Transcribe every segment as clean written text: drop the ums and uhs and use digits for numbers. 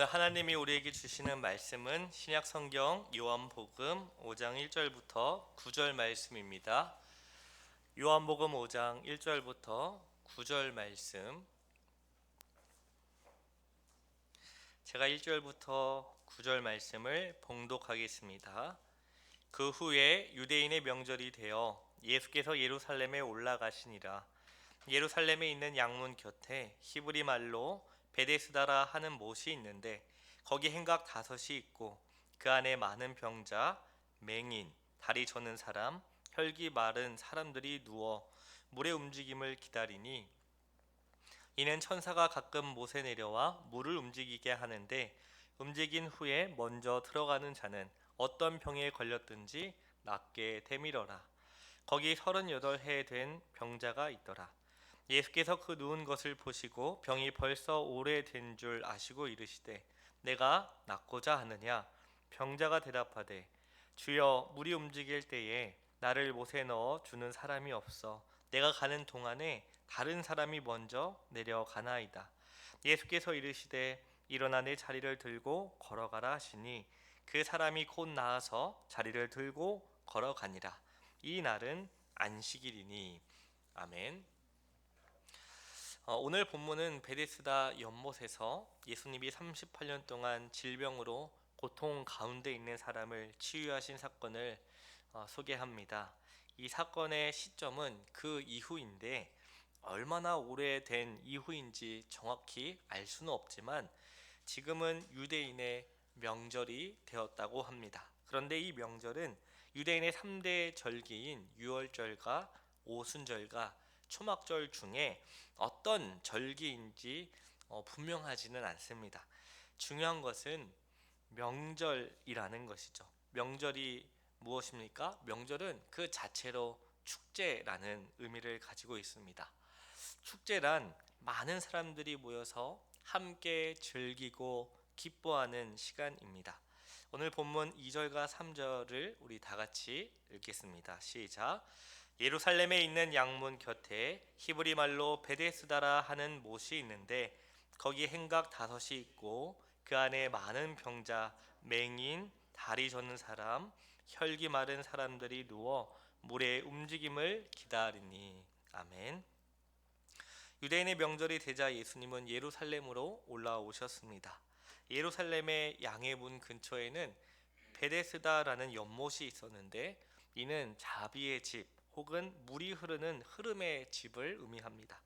하나님이 우리에게 주시는 말씀은 신약 성경 요한복음 5장 1절부터 9절 말씀입니다. 요한복음 5장 1절부터 9절 말씀, 제가 1절부터 9절 말씀을 봉독하겠습니다. 그 후에 유대인의 명절이 되어 예수께서 예루살렘에 올라가시니라. 예루살렘에 있는 양문 곁에 히브리 말로 베데스다라 하는 못이 있는데 거기 행각 다섯이 있고 그 안에 많은 병자, 맹인, 다리 저는 사람, 혈기 마른 사람들이 누워 물의 움직임을 기다리니 이는 천사가 가끔 못에 내려와 물을 움직이게 하는데 움직인 후에 먼저 들어가는 자는 어떤 병에 걸렸든지 낫게 되밀어라. 거기 38해 된 병자가 있더라. 예수께서 그 누운 것을 보시고 병이 벌써 오래된 줄 아시고 이르시되 내가 낫고자 하느냐. 병자가 대답하되 주여, 물이 움직일 때에 나를 못에 넣어 주는 사람이 없어 내가 가는 동안에 다른 사람이 먼저 내려가나이다. 예수께서 이르시되 일어나 내 자리를 들고 걸어가라 하시니 그 사람이 곧 나아서 자리를 들고 걸어가니라. 이 날은 안식일이니. 아멘. 오늘 본문은 베데스다 연못에서 예수님이 38년 동안 질병으로 고통 가운데 있는 사람을 치유하신 사건을 소개합니다. 이 사건의 시점은 그 이후인데 얼마나 오래된 이후인지 정확히 알 수는 없지만 지금은 유대인의 명절이 되었다고 합니다. 그런데 이 명절은 유대인의 3대 절기인 유월절과 오순절과 초막절 중에 어떤 절기인지 분명하지는 않습니다. 중요한 것은 명절이라는 것이죠. 명절이 무엇입니까? 명절은 그 자체로 축제라는 의미를 가지고 있습니다. 축제란 많은 사람들이 모여서 함께 즐기고 기뻐하는 시간입니다. 오늘 본문 2절과 3절을 우리 다 같이 읽겠습니다. 시작. 예루살렘에 있는 양문 곁에 히브리 말로 베데스다라 하는 못이 있는데 거기 행각 다섯이 있고 그 안에 많은 병자, 맹인, 다리 저는 사람, 혈기 마른 사람들이 누워 물의 움직임을 기다리니. 아멘. 유대인의 명절이 되자 예수님은 예루살렘으로 올라오셨습니다. 예루살렘의 양의 문 근처에는 베데스다라는 연못이 있었는데 이는 자비의 집 혹은 물이 흐르는 흐름의 집을 의미합니다.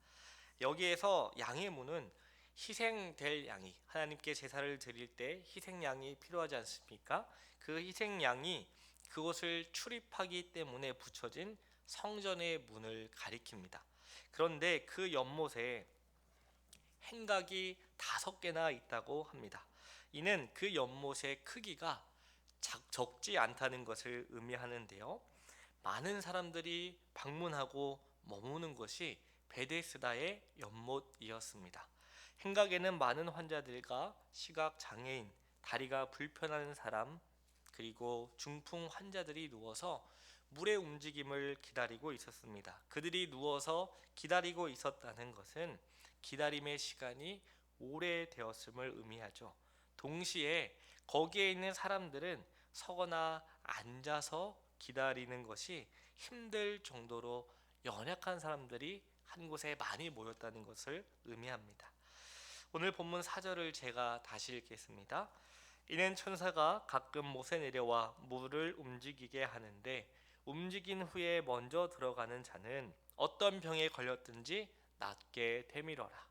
여기에서 양의 문은 희생될 양이, 하나님께 제사를 드릴 때 희생양이 필요하지 않습니까? 그 희생양이 그곳을 출입하기 때문에 붙여진 성전의 문을 가리킵니다. 그런데 그 연못에 행각이 5개나 있다고 합니다. 이는 그 연못의 크기가 적지 않다는 것을 의미하는데요. 많은 사람들이 방문하고 머무는 곳이 베데스다의 연못이었습니다. 행각에는 많은 환자들과 시각 장애인, 다리가 불편한 사람, 그리고 중풍 환자들이 누워서 물의 움직임을 기다리고 있었습니다. 그들이 누워서 기다리고 있었다는 것은 기다림의 시간이 오래되었음을 의미하죠. 동시에 거기에 있는 사람들은 서거나 앉아서 기다리는 것이 힘들 정도로 연약한 사람들이 한 곳에 많이 모였다는 것을 의미합니다. 오늘 본문 4절을 제가 다시 읽겠습니다. 이는 천사가 가끔 못에 내려와 물을 움직이게 하는데 움직인 후에 먼저 들어가는 자는 어떤 병에 걸렸든지 낫게 되밀어라.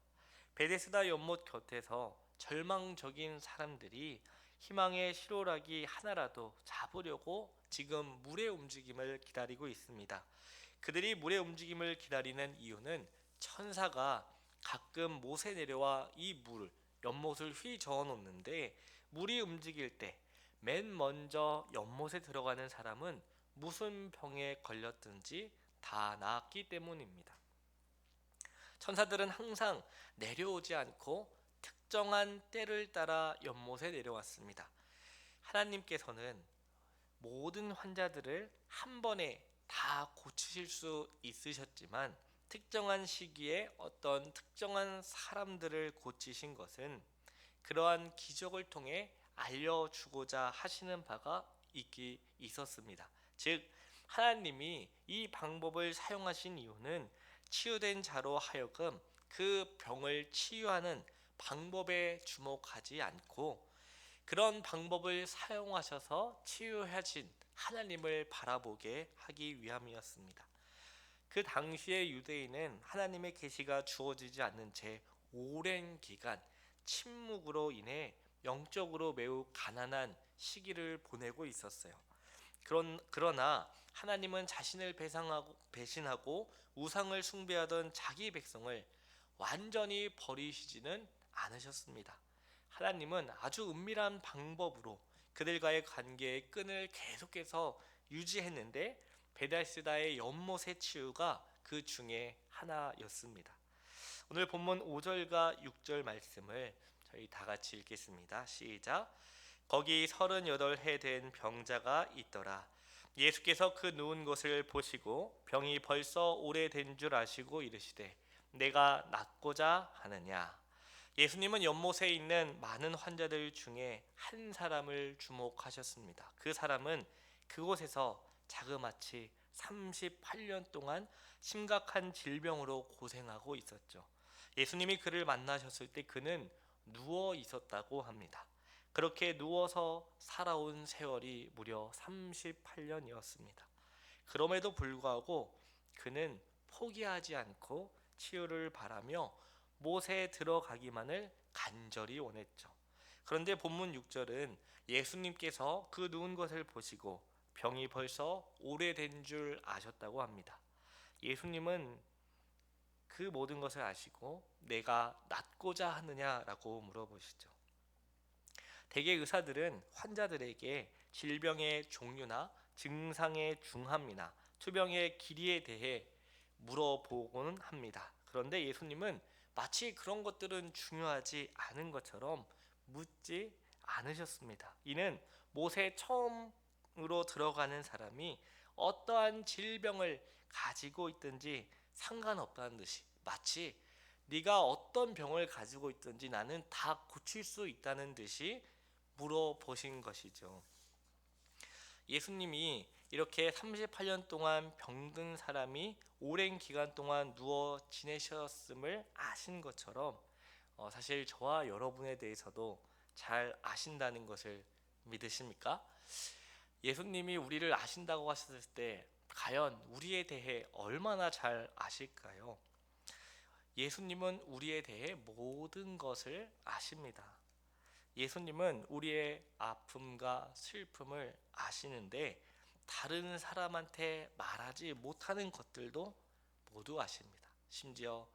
베데스다 연못 곁에서 절망적인 사람들이 희망의 실오라기 하나라도 잡으려고 지금 물의 움직임을 기다리고 있습니다. 그들이 물의 움직임을 기다리는 이유는 천사가 가끔 못에 내려와 이 연못을 휘저어 놓는데 물이 움직일 때 맨 먼저 연못에 들어가는 사람은 무슨 병에 걸렸든지 다 나았기 때문입니다. 천사들은 항상 내려오지 않고 특정한 때를 따라 연못에 내려왔습니다. 하나님께서는 모든 환자들을 한 번에 다 고치실 수 있으셨지만 특정한 시기에 어떤 특정한 사람들을 고치신 것은 그러한 기적을 통해 알려주고자 하시는 바가 있었습니다. 즉 하나님이 이 방법을 사용하신 이유는 치유된 자로 하여금 그 병을 치유하는 방법에 주목하지 않고 그런 방법을 사용하셔서 치유하신 하나님을 바라보게 하기 위함이었습니다. 그 당시의 유대인은 하나님의 계시가 주어지지 않는 채 오랜 기간 침묵으로 인해 영적으로 매우 가난한 시기를 보내고 있었어요. 그러나 하나님은 자신을 배신하고 우상을 숭배하던 자기 백성을 완전히 버리시지는 않으셨습니다. 하나님은 아주 은밀한 방법으로 그들과의 관계의 끈을 계속해서 유지했는데 베데스다의 연못의 치유가 그 중에 하나였습니다. 오늘 본문 5절과 6절 말씀을 저희 다 같이 읽겠습니다. 시작. 거기 38해 된 병자가 있더라. 예수께서 그 누운 곳을 보시고 병이 벌써 오래된 줄 아시고 이르시되 내가 낫고자 하느냐. 예수님은 연못에 있는 많은 환자들 중에 한 사람을 주목하셨습니다. 그 사람은 그곳에서 자그마치 38년 동안 심각한 질병으로 고생하고 있었죠. 예수님이 그를 만나셨을 때 그는 누워 있었다고 합니다. 그렇게 누워서 살아온 세월이 무려 38년이었습니다. 그럼에도 불구하고 그는 포기하지 않고 치유를 바라며 못에 들어가기만을 간절히 원했죠. 그런데 본문 6절은 예수님께서 그 누운 것을 보시고 병이 벌써 오래된 줄 아셨다고 합니다. 예수님은 그 모든 것을 아시고 내가 낫고자 하느냐라고 물어보시죠. 대개 의사들은 환자들에게 질병의 종류나 증상의 중함이나 투병의 길이에 대해 물어보곤 합니다. 그런데 예수님은 마치 그런 것들은 중요하지 않은 것처럼 묻지 않으셨습니다. 이는 못에 처음으로 들어가는 사람이 어떠한 질병을 가지고 있든지 상관없다는 듯이 마치 네가 어떤 병을 가지고 있든지 나는 다 고칠 수 있다는 듯이 물어보신 것이죠. 예수님이 이렇게 38년 동안 병든 사람이 오랜 기간 동안 누워 지내셨음을 아신 것처럼 사실 저와 여러분에 대해서도 잘 아신다는 것을 믿으십니까? 예수님이 우리를 아신다고 하셨을 때 과연 우리에 대해 얼마나 잘 아실까요? 예수님은 우리에 대해 모든 것을 아십니다. 예수님은 우리의 아픔과 슬픔을 아시는데 다른 사람한테 말하지 못하는 것들도 모두 아십니다. 심지어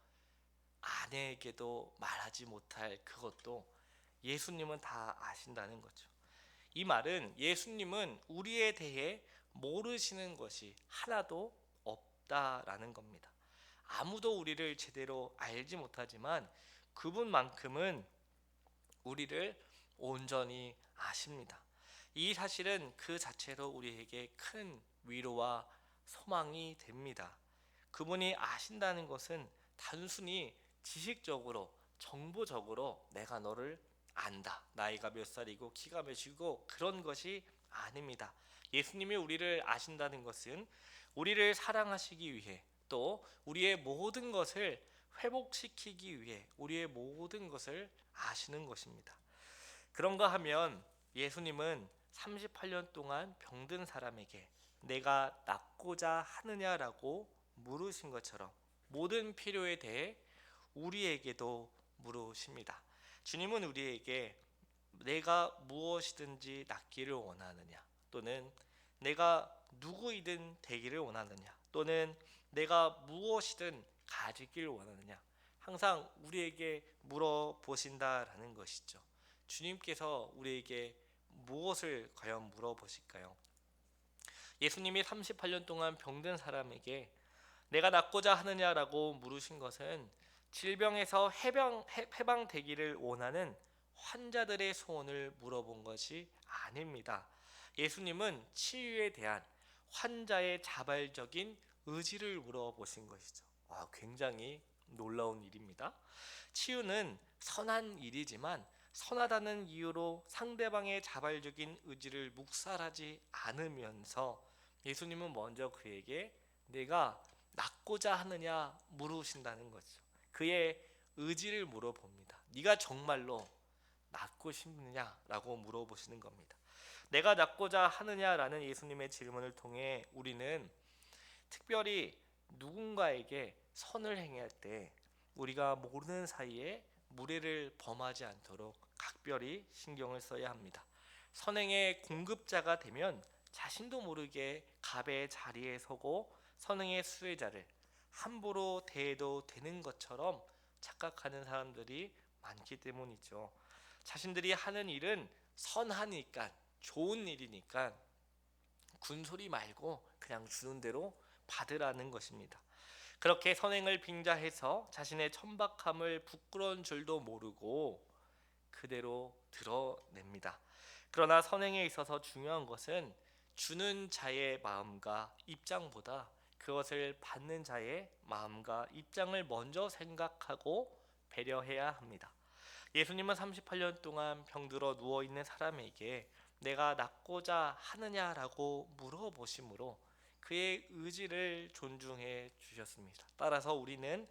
아내에게도 말하지 못할 그것도 예수님은 다 아신다는 거죠. 이 말은 예수님은 우리에 대해 모르시는 것이 하나도 없다라는 겁니다. 아무도 우리를 제대로 알지 못하지만 그분만큼은 우리를 온전히 아십니다. 이 사실은 그 자체로 우리에게 큰 위로와 소망이 됩니다. 그분이 아신다는 것은 단순히 지식적으로 정보적으로 내가 너를 안다. 나이가 몇 살이고 키가 몇이고 그런 것이 아닙니다. 예수님이 우리를 아신다는 것은 우리를 사랑하시기 위해 또 우리의 모든 것을 회복시키기 위해 우리의 모든 것을 아시는 것입니다. 그런가 하면 예수님은 38년 동안 병든 사람에게 내가 낫고자 하느냐라고 물으신 것처럼 모든 필요에 대해 우리에게도 물으십니다. 주님은 우리에게 내가 무엇이든지 낫기를 원하느냐 또는 내가 누구이든 되기를 원하느냐 또는 내가 무엇이든 가지길 원하느냐 항상 우리에게 물어보신다라는 것이죠. 주님께서 우리에게 무엇을 과연 물어보실까요? 예수님이 38년 동안 병든 사람에게 내가 낫고자 하느냐라고 물으신 것은 질병에서 해방되기를 원하는 환자들의 소원을 물어본 것이 아닙니다. 예수님은 치유에 대한 환자의 자발적인 의지를 물어보신 것이죠. 굉장히 놀라운 일입니다. 치유는 선한 일이지만 선하다는 이유로 상대방의 자발적인 의지를 묵살하지 않으면서 예수님은 먼저 그에게 내가 낫고자 하느냐 물으신다는 거죠. 그의 의지를 물어봅니다. 네가 정말로 낫고 싶느냐라고 물어보시는 겁니다. 내가 낫고자 하느냐라는 예수님의 질문을 통해 우리는 특별히 누군가에게 선을 행할 때 우리가 모르는 사이에 무례를 범하지 않도록 각별히 신경을 써야 합니다. 선행의 공급자가 되면 자신도 모르게 갑의 자리에 서고 선행의 수혜자를 함부로 대해도 되는 것처럼 착각하는 사람들이 많기 때문이죠. 자신들이 하는 일은 선하니까, 좋은 일이니까 군소리 말고 그냥 주는 대로 받으라는 것입니다. 그렇게 선행을 빙자해서 자신의 천박함을 부끄러운 줄도 모르고 그대로 드러냅니다. 그러나 선행에 있어서 중요한 것은 주는 자의 마음과 입장보다 그것을 받는 자의 마음과 입장을 먼저 생각하고 배려해야 합니다. 예수님은 38년 동안 병들어 누워있는 사람에게 내가 낫고자 하느냐라고 물어보심으로 그의 의지를 존중해 주셨습니다. 따라서 우리는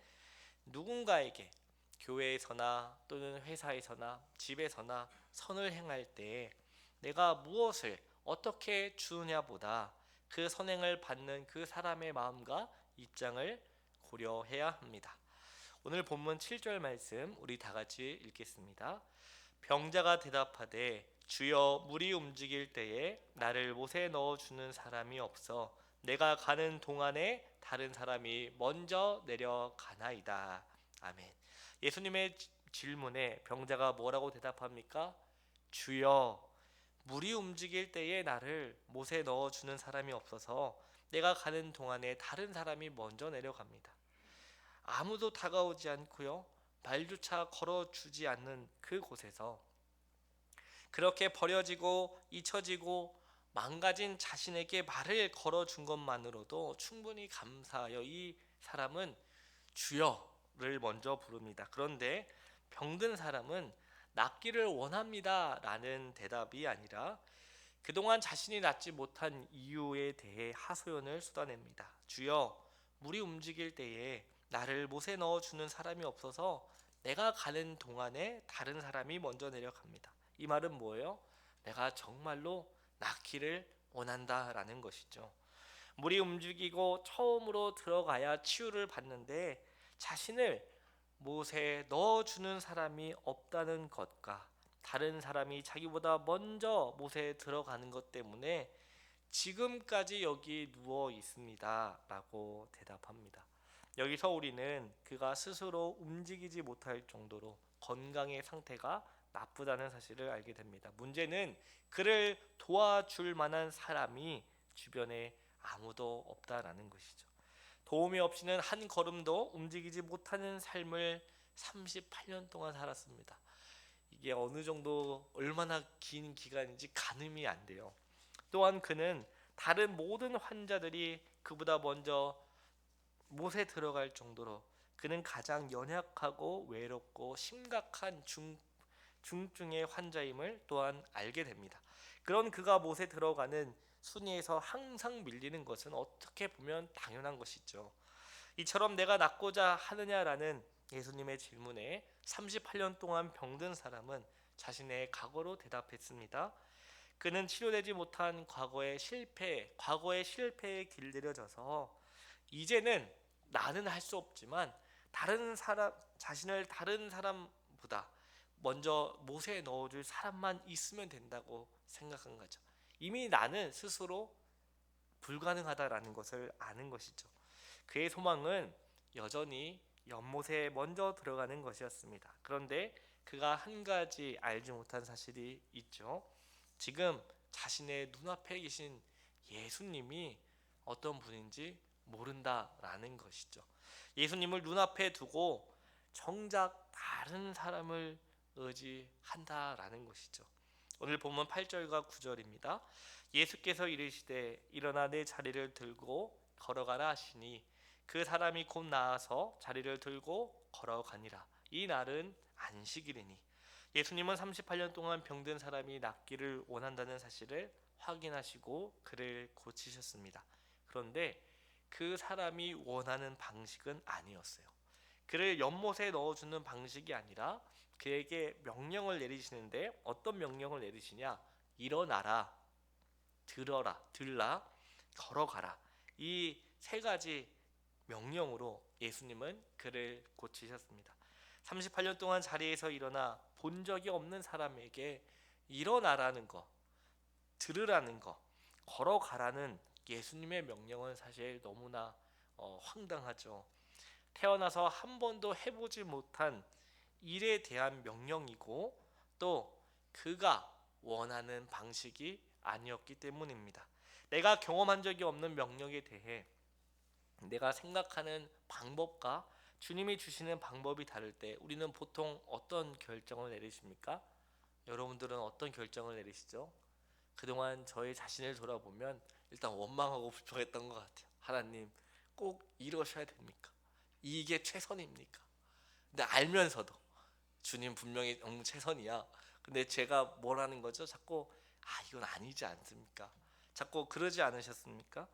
누군가에게 교회에서나 또는 회사에서나 집에서나 선을 행할 때 내가 무엇을 어떻게 주느냐보다 그 선행을 받는 그 사람의 마음과 입장을 고려해야 합니다. 오늘 본문 7절 말씀 우리 다 같이 읽겠습니다. 병자가 대답하되 주여 물이 움직일 때에 나를 못에 넣어주는 사람이 없어 내가 가는 동안에 다른 사람이 먼저 내려가나이다. 아멘. 예수님의 질문에 병자가 뭐라고 대답합니까? 주여 물이 움직일 때에 나를 못에 넣어주는 사람이 없어서 내가 가는 동안에 다른 사람이 먼저 내려갑니다. 아무도 다가오지 않고요, 말조차 걸어주지 않는 그곳에서 그렇게 버려지고 잊혀지고 망가진 자신에게 말을 걸어준 것만으로도 충분히 감사하여 이 사람은 주여를 먼저 부릅니다. 그런데 병든 사람은 낫기를 원합니다 라는 대답이 아니라 그동안 자신이 낫지 못한 이유에 대해 하소연을 쏟아냅니다. 주여 물이 움직일 때에 나를 못에 넣어주는 사람이 없어서 내가 가는 동안에 다른 사람이 먼저 내려갑니다. 이 말은 뭐예요? 내가 정말로 낫기를 원한다라는 것이죠. 물이 움직이고 처음으로 들어가야 치유를 받는데 자신을 못에 넣어주는 사람이 없다는 것과 다른 사람이 자기보다 먼저 못에 들어가는 것 때문에 지금까지 여기 누워 있습니다 라고 대답합니다. 여기서 우리는 그가 스스로 움직이지 못할 정도로 건강의 상태가 나쁘다는 사실을 알게 됩니다. 문제는 그를 도와줄 만한 사람이 주변에 아무도 없다라는 것이죠. 도움이 없이는 한 걸음도 움직이지 못하는 삶을 38년 동안 살았습니다. 이게 어느 정도 얼마나 긴 기간인지 가늠이 안 돼요. 또한 그는 다른 모든 환자들이 그보다 먼저 못에 들어갈 정도로 그는 가장 연약하고 외롭고 심각한 중증의 환자임을 또한 알게 됩니다. 그런 그가 못에 들어가는 순위에서 항상 밀리는 것은 어떻게 보면 당연한 것이죠. 이처럼 내가 낫고자 하느냐라는 예수님의 질문에 38년 동안 병든 사람은 자신의 각오로 대답했습니다. 그는 치료되지 못한 과거의 실패에 길들여져서 이제는 나는 할 수 없지만 자신을 다른 사람보다 먼저 못에 넣어줄 사람만 있으면 된다고 생각한 거죠. 이미 나는 스스로 불가능하다라는 것을 아는 것이죠. 그의 소망은 여전히 연못에 먼저 들어가는 것이었습니다. 그런데 그가 한 가지 알지 못한 사실이 있죠. 지금 자신의 눈앞에 계신 예수님이 어떤 분인지 모른다라는 것이죠. 예수님을 눈앞에 두고 정작 다른 사람을 의지한다라는 것이죠. 오늘 본문 8절과 9절입니다. 예수께서 이르시되 일어나 내 자리를 들고 걸어가라 하시니 그 사람이 곧 나아서 자리를 들고 걸어가니라. 이 날은 안식일이니 예수님은 38년 동안 병든 사람이 낫기를 원한다는 사실을 확인하시고 그를 고치셨습니다. 그런데 그 사람이 원하는 방식은 아니었어요. 그를 연못에 넣어주는 방식이 아니라 그에게 명령을 내리시는데, 어떤 명령을 내리시냐? 일어나라, 들라, 걸어가라. 이 세 가지 명령으로 예수님은 그를 고치셨습니다. 38년 동안 자리에서 일어나 본 적이 없는 사람에게 일어나라는 거, 들으라는 거, 걸어가라는 예수님의 명령은 사실 너무나 황당하죠. 태어나서 한 번도 해보지 못한 일에 대한 명령이고, 또 그가 원하는 방식이 아니었기 때문입니다. 내가 경험한 적이 없는 명령에 대해 내가 생각하는 방법과 주님이 주시는 방법이 다를 때 우리는 보통 어떤 결정을 내리십니까? 여러분들은 어떤 결정을 내리시죠? 그동안 저의 자신을 돌아보면 일단 원망하고 불평했던 것 같아요. 하나님, 꼭 이러셔야 됩니까? 이게 최선입니까? 근데 알면서도 주님 분명히 최선이야. 근데 제가 뭘 하는 거죠? 자꾸 이건 아니지 않습니까? 자꾸 그러지 않으셨습니까?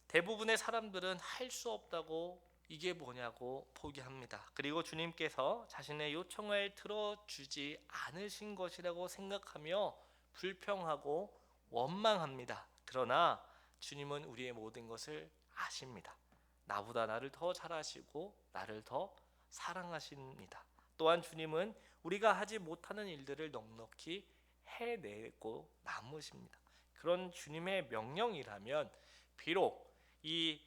대부분의 사람들은 할 수 없다고, 이게 뭐냐고 포기합니다. 그리고 주님께서 자신의 요청을 들어주지 않으신 것이라고 생각하며 불평하고 원망합니다. 그러나 주님은 우리의 모든 것을 아십니다. 나보다 나를 더 잘 아시고 나를 더 사랑하십니다. 또한 주님은 우리가 하지 못하는 일들을 넉넉히 해내고 남으십니다. 그런 주님의 명령이라면 비록 이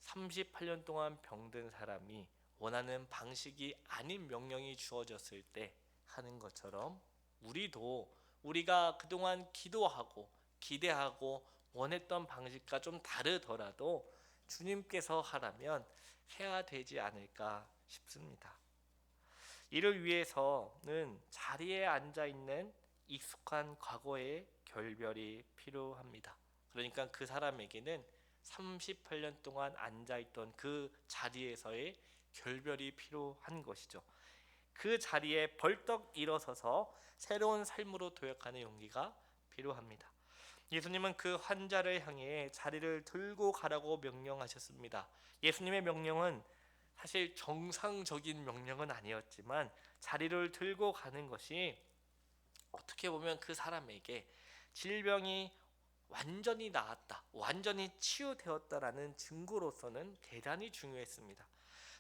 38년 동안 병든 사람이 원하는 방식이 아닌 명령이 주어졌을 때 하는 것처럼, 우리도 우리가 그동안 기도하고 기대하고 원했던 방식과 좀 다르더라도 주님께서 하라면 해야 되지 않을까 싶습니다. 이를 위해서는 자리에 앉아 있는 익숙한 과거의 결별이 필요합니다. 그러니까 그 사람에게는 38년 동안 앉아있던 그 자리에서의 결별이 필요한 것이죠. 그 자리에 벌떡 일어서서 새로운 삶으로 도약하는 용기가 필요합니다. 예수님은 그 환자를 향해 자리를 들고 가라고 명령하셨습니다. 예수님의 명령은 사실 정상적인 명령은 아니었지만 자리를 들고 가는 것이 어떻게 보면 그 사람에게 질병이 완전히 나았다, 완전히 치유되었다라는 증거로서는 대단히 중요했습니다.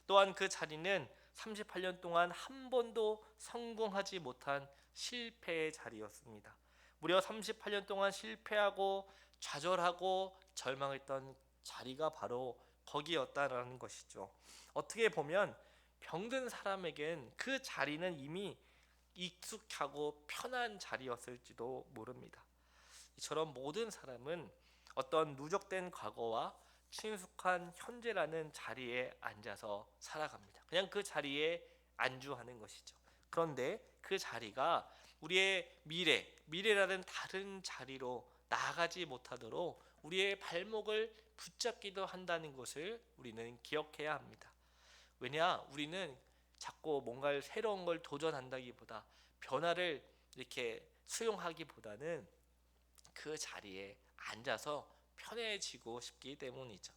또한 그 자리는 38년 동안 한 번도 성공하지 못한 실패의 자리였습니다. 무려 38년 동안 실패하고 좌절하고 절망했던 자리가 바로 거기였다라는 것이죠. 어떻게 보면 병든 사람에겐 그 자리는 이미 익숙하고 편한 자리였을지도 모릅니다. 이처럼 모든 사람은 어떤 누적된 과거와 친숙한 현재라는 자리에 앉아서 살아갑니다. 그냥 그 자리에 안주하는 것이죠. 그런데 그 자리가 우리의 미래라는 다른 자리로 나아가지 못하도록 우리의 발목을 붙잡기도 한다는 것을 우리는 기억해야 합니다. 왜냐? 우리는 자꾸 뭔가 새로운 걸 도전한다기보다, 변화를 이렇게 수용하기보다는 그 자리에 앉아서 편해지고 싶기 때문이죠.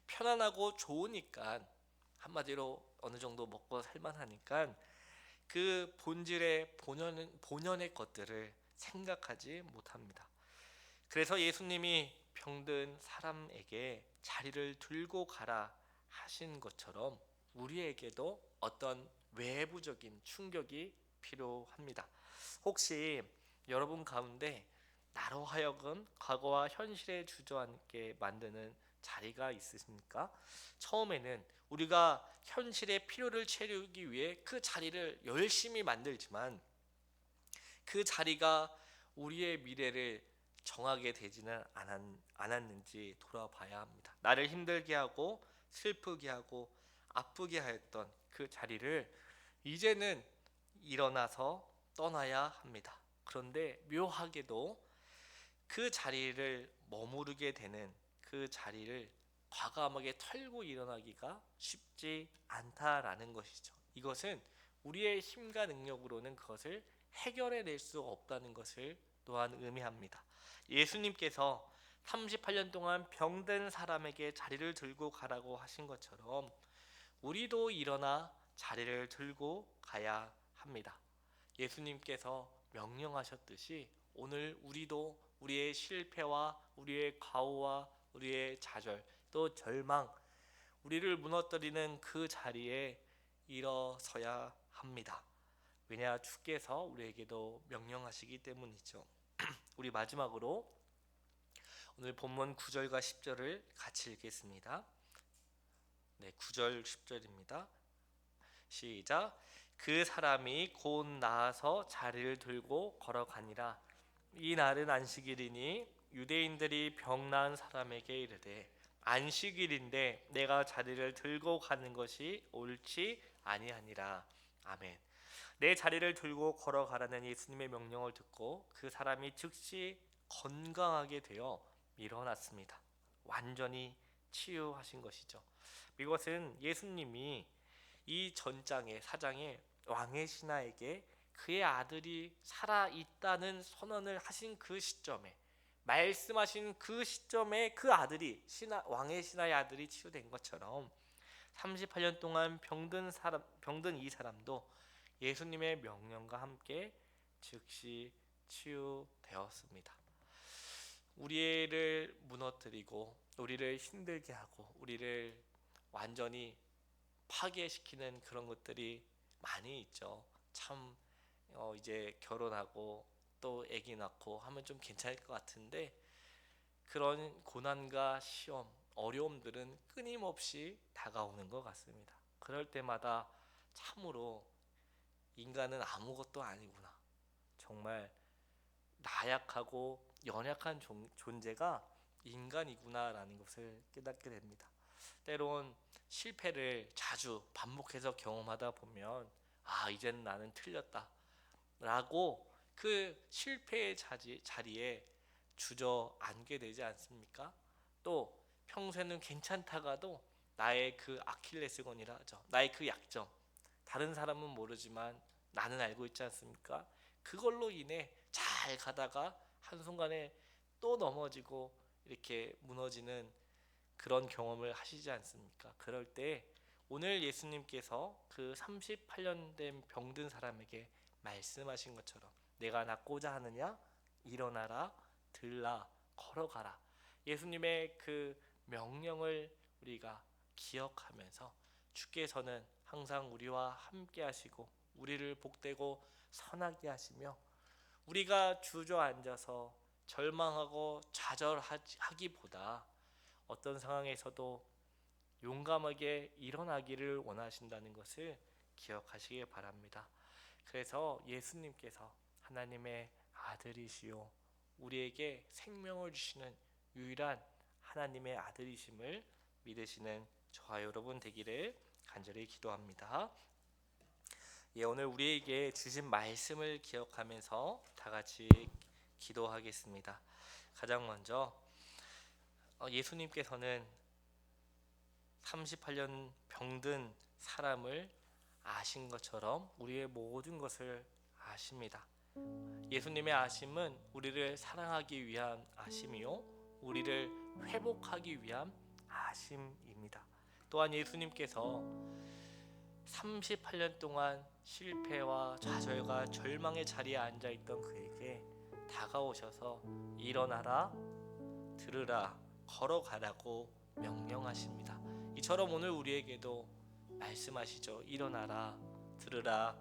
편안하고 좋으니까, 한마디로 어느 정도 먹고 살만하니까 그 본질의 본연의 것들을 생각하지 못합니다. 그래서 예수님이 병든 사람에게 자리를 들고 가라 하신 것처럼 우리에게도 어떤 외부적인 충격이 필요합니다. 혹시 여러분 가운데 나로 하여금 과거와 현실에 주저앉게 만드는 자리가 있으십니까? 처음에는 우리가 현실의 필요를 채우기 위해 그 자리를 열심히 만들지만 그 자리가 우리의 미래를 정하게 되지는 않았는지 돌아봐야 합니다. 나를 힘들게 하고 슬프게 하고 아프게 하였던 그 자리를 이제는 일어나서 떠나야 합니다. 그런데 묘하게도 그 자리를 머무르게 되는, 그 자리를 과감하게 털고 일어나기가 쉽지 않다라는 것이죠. 이것은 우리의 힘과 능력으로는 그것을 해결해낼 수 없다는 것을 또한 의미합니다. 예수님께서 38년 동안 병든 사람에게 자리를 들고 가라고 하신 것처럼 우리도 일어나 자리를 들고 가야 합니다. 예수님께서 명령하셨듯이 오늘 우리도 우리의 실패와 우리의 과오와 우리의 좌절 또 절망, 우리를 무너뜨리는 그 자리에 일어서야 합니다. 왜냐, 주께서 우리에게도 명령하시기 때문이죠. 우리 마지막으로 오늘 본문 9절과 10절을 같이 읽겠습니다. 네, 9절 10절입니다. 시작. 그 사람이 곧 나아서 자리를 들고 걸어가니라. 이 날은 안식일이니 유대인들이 병 나은 사람에게 이르되 안식일인데 내가 자리를 들고 가는 것이 옳지 아니하니라. 아멘. 내 자리를 들고 걸어가라는 예수님의 명령을 듣고 그 사람이 즉시 건강하게 되어 일어났습니다. 완전히 치유하신 것이죠. 이것은 예수님이 이 전장의 사장의 왕의 신하에게 그의 아들이 살아있다는 선언을 하신 그 시점에, 말씀하신 그 시점에 그 아들이 왕의 신하의 아들이 치유된 것처럼 38년 동안 병든 이 사람도 예수님의 명령과 함께 즉시 치유되었습니다. 우리를 무너뜨리고 우리를 힘들게 하고 우리를 완전히 파괴시키는 그런 것들이 많이 있죠. 참 이제 결혼하고 또 아기 낳고 하면 좀 괜찮을 것 같은데 그런 고난과 시험, 어려움들은 끊임없이 다가오는 것 같습니다. 그럴 때마다 참으로 인간은 아무것도 아니구나, 정말 나약하고 연약한 존재가 인간이구나라는 것을 깨닫게 됩니다. 때론 실패를 자주 반복해서 경험하다 보면 이제는 나는 틀렸다 라고 그 실패의 자리에 주저앉게 되지 않습니까? 또 평소에는 괜찮다가도 나의 그 아킬레스건이라 하죠. 나의 그 약점, 다른 사람은 모르지만 나는 알고 있지 않습니까? 그걸로 인해 잘 가다가 한순간에 또 넘어지고 이렇게 무너지는 그런 경험을 하시지 않습니까? 그럴 때 오늘 예수님께서 그 38년 된 병든 사람에게 말씀하신 것처럼 내가 낫고자 하느냐? 일어나라, 들라, 걸어가라. 예수님의 그 명령을 우리가 기억하면서 주께서는 항상 우리와 함께 하시고 우리를 복되고 선하게 하시며 우리가 주저앉아서 절망하고 좌절하기보다 어떤 상황에서도 용감하게 일어나기를 원하신다는 것을 기억하시기 바랍니다. 그래서 예수님께서 하나님의 아들이시요 우리에게 생명을 주시는 유일한 하나님의 아들이심을 믿으시는 저와 여러분 되기를 간절히 기도합니다. 오늘 우리에게 주신 말씀을 기억하면서 다 같이 기도하겠습니다. 가장 먼저 예수님께서는 38년 병든 사람을 아신 것처럼 우리의 모든 것을 아십니다. 예수님의 아심은 우리를 사랑하기 위한 아심이요 우리를 회복하기 위한 아심입니다. 또한 예수님께서 38년 동안 실패와 좌절과 절망의 자리에 앉아있던 그에게 다가오셔서 일어나라, 들으라, 걸어가라고 명령하십니다. 이처럼 오늘 우리에게도 말씀하시죠. 일어나라, 들으라,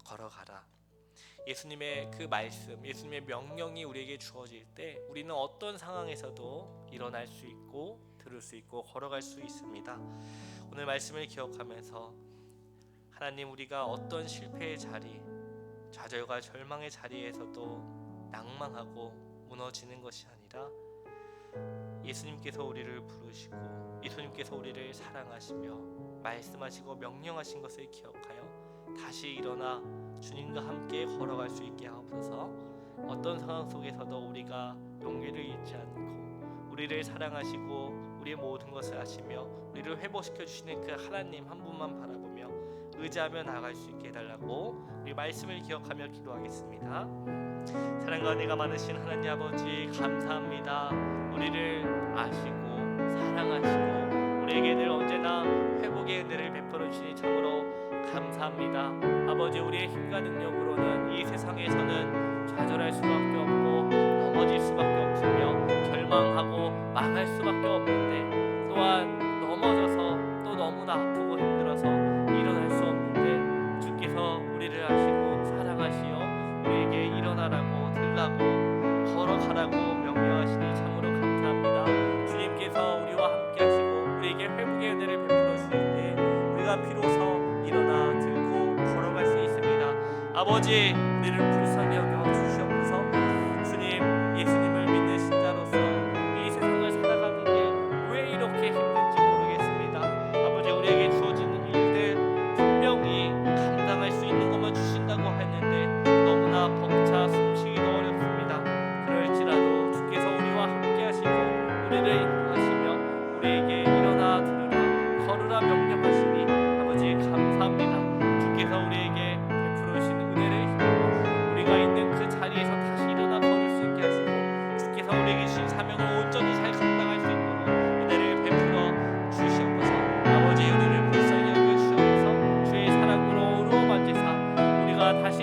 걸어가라. 예수님의 그 말씀, 예수님의 명령이 우리에게 주어질 때 우리는 어떤 상황에서도 일어날 수 있고 들을 수 있고 걸어갈 수 있습니다. 오늘 말씀을 기억하면서 하나님, 우리가 어떤 실패의 자리, 좌절과 절망의 자리에서도 낭망하고 무너지는 것이 아니라 예수님께서 우리를 부르시고 예수님께서 우리를 사랑하시며 말씀하시고 명령하신 것을 기억하여 다시 일어나 주님과 함께 걸어갈 수 있게 하옵소서. 어떤 상황 속에서도 우리가 용기를 잃지 않고 우리를 사랑하시고 우리의 모든 것을 아시며 우리를 회복시켜 주시는 그 하나님 한 분만 바라보며 의지하며 나아갈 수 있게 해달라고 우리 말씀을 기억하며 기도하겠습니다. 사랑과 은혜가 많으신 하나님 아버지 감사합니다. 우리를 아시고 사랑하시고 우리에게 늘 언제나 회복의 은혜를 베풀어 주시니 참으로 감사합니다. 아버지, 우리의 힘과 능력으로는 이 세상에서는 좌절할 수밖에 없고 넘어질 수밖에 없으며 절망하고 망할 수밖에 없는데, 또한 넘어져서 또 너무나 아프고 힘들어서 일어날 수 없는데 주께서 우리를 아시고 사랑하시어 우리에게 일어나라고 들라고 걸어가라고 명령하시니 참으로 감사합니다. 주님께서 우리와 함께 하시고 우리에게 회복의 은혜를 베풀어 주실 때 우리가 비로소 일어나 들고 걸어갈 수 있습니다. 아버지, 우리를 불쌍히 여겨 주시옵소서. 주님, 예수님을 믿는 신자로서 이 세상을 살아가는 게 왜 이렇게 힘든지 모르겠습니다. 아버지, 우리에게 주어진 일들 분명히 감당할 수 있는 것만 주신다고 했는데 너무나 벅차 숨쉬기도 어렵습니다. 그럴지라도 주께서 우리와 함께 하시고 우리를 인도하시며 우리에게 일어나 들으라 걸으라 명령하시니 아버지 감사합니다. 주께서 우리에게 베풀어 주신 은혜를 힘입어 우리가 있는 그 자리에서 다시 일어나 걸을 수 있게 하시고 주께서 우리에게 주신 사명을 온전히 잘 감당할 수 있도록 은혜를 베풀어 주시옵소서. 아버지, 우리를 불쌍히 여겨 주시옵소서. 주의 사랑으로 어루만지사 우리가 다시